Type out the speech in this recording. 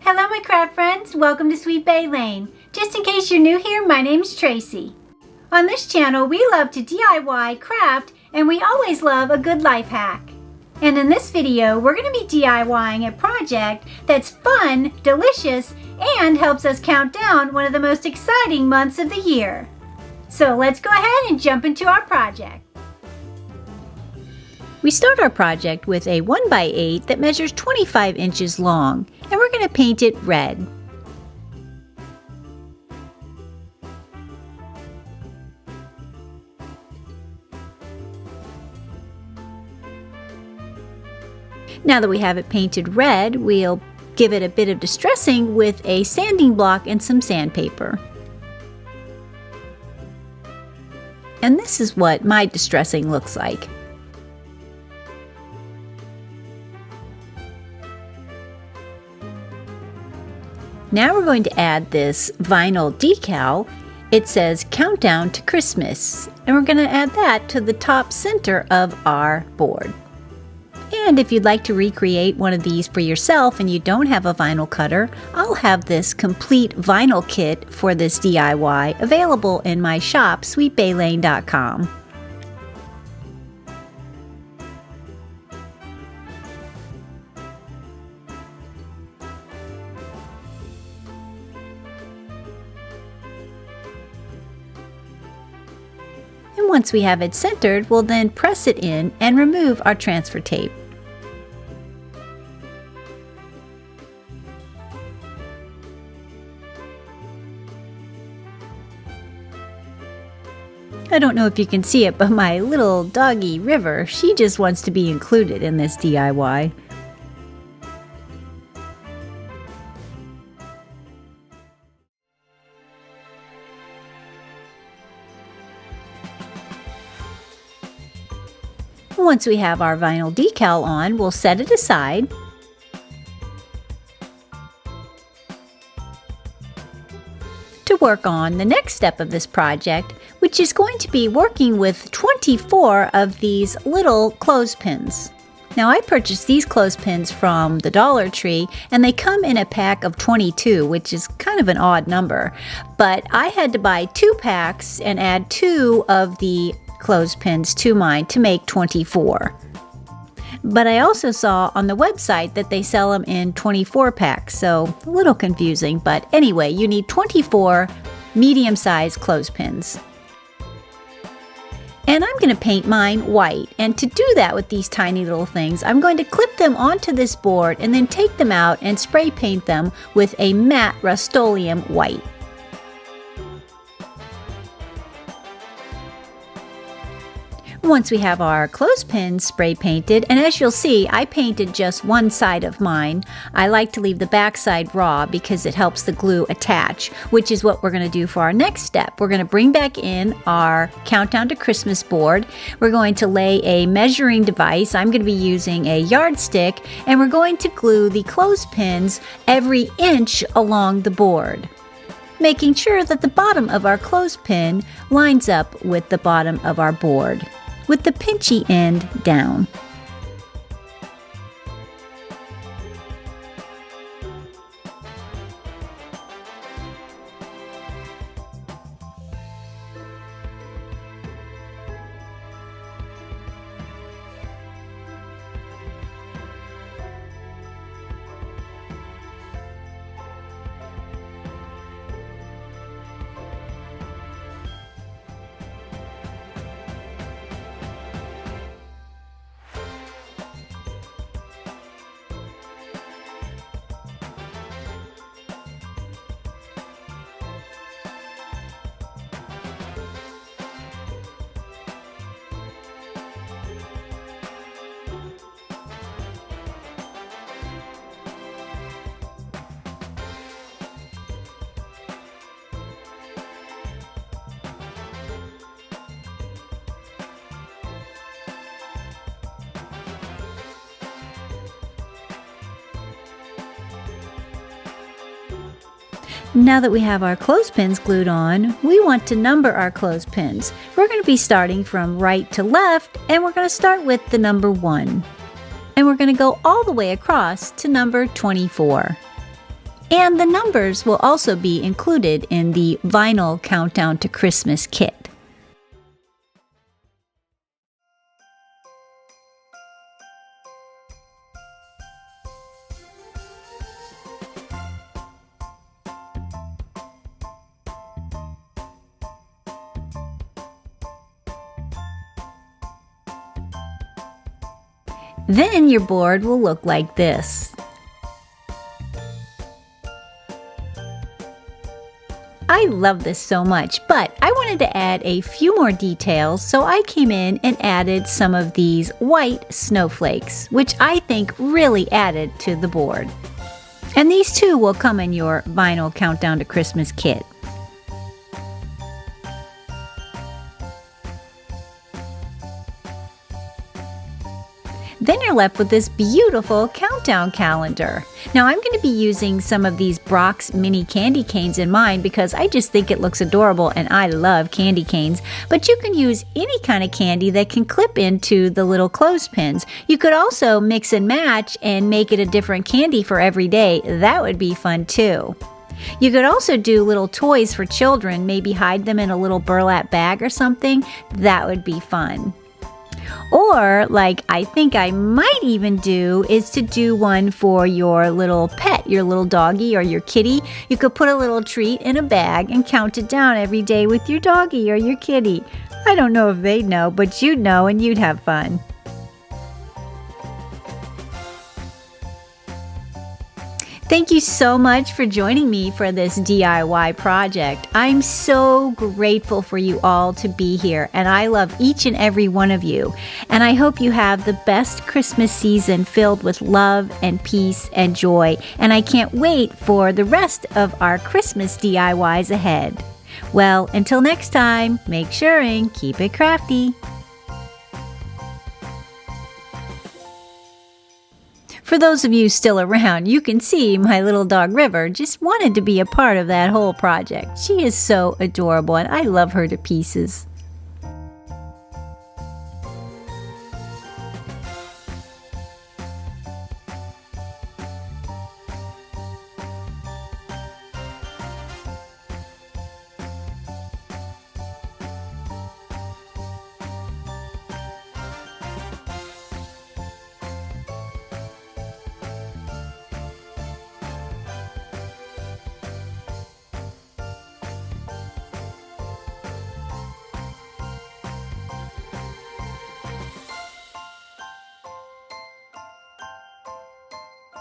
Hello my craft friends, welcome to Sweet Bay Lane. Just in case you're new here, my name's Tracy. On this channel we love to DIY, craft, and we always love a good life hack. And in this video we're going to be DIYing a project that's fun, delicious, and helps us count down one of the most exciting months of the year. So let's go ahead and jump into our project. We start our project with a 1x8 that measures 25 inches long, and we're going to paint it red. Now that we have it painted red, we'll give it a bit of distressing with a sanding block and some sandpaper. And this is what my distressing looks like. Now we're going to add this vinyl decal. It says Countdown to Christmas, and we're going to add that to the top center of our board. And if you'd like to recreate one of these for yourself and you don't have a vinyl cutter, I'll have this complete vinyl kit for this DIY available in my shop, sweetbaylane.com. And once we have it centered, we'll then press it in and remove our transfer tape. I don't know if you can see it, but my little doggy River, she just wants to be included in this DIY. Once we have our vinyl decal on, we'll set it aside. To work on the next step of this project, which is going to be working with 24 of these little clothespins. Now I purchased these clothespins from the Dollar Tree, and they come in a pack of 22, which is kind of an odd number. But I had to buy 2 packs and add 2 of the clothespins to mine to make 24. But I also saw on the website that they sell them in 24 packs, so a little confusing. But anyway, you need 24 medium-sized clothespins. And I'm going to paint mine white, and to do that with these tiny little things, I'm going to clip them onto this board and then take them out and spray paint them with a matte Rust-Oleum white. Once we have our clothespins spray painted, and as you'll see, I painted just one side of mine. I like to leave the back side raw because it helps the glue attach, which is what we're going to do for our next step. We're going to bring back in our Countdown to Christmas board. We're going to lay a measuring device. I'm going to be using a yardstick, and we're going to glue the clothespins every inch along the board, making sure that the bottom of our clothespin lines up with the bottom of our board, with the pinchy end down. Now that we have our clothespins glued on, we want to number our clothespins. We're going to be starting from right to left, and we're going to start with the number 1. And we're going to go all the way across to number 24. And the numbers will also be included in the vinyl Countdown to Christmas kit. Then your board will look like this. I love this so much, but I wanted to add a few more details, so I came in and added some of these white snowflakes, which I think really added to the board. And these too will come in your vinyl Countdown to Christmas kit. Then you're left with this beautiful countdown calendar. Now I'm going to be using some of these Brock's mini candy canes in mine because I just think it looks adorable and I love candy canes. But you can use any kind of candy that can clip into the little clothespins. You could also mix and match and make it a different candy for every day. That would be fun too. You could also do little toys for children, maybe hide them in a little burlap bag or something. That would be fun. Or, like I think I might even do, is to do one for your little pet, your little doggy or your kitty. You could put a little treat in a bag and count it down every day with your doggy or your kitty. I don't know if they'd know, but you'd know and you'd have fun. Thank you so much for joining me for this DIY project. I'm so grateful for you all to be here, and I love each and every one of you. And I hope you have the best Christmas season filled with love and peace and joy. And I can't wait for the rest of our Christmas DIYs ahead. Well, until next time, make sure and keep it crafty. For those of you still around, you can see my little dog River just wanted to be a part of that whole project. She is so adorable and I love her to pieces.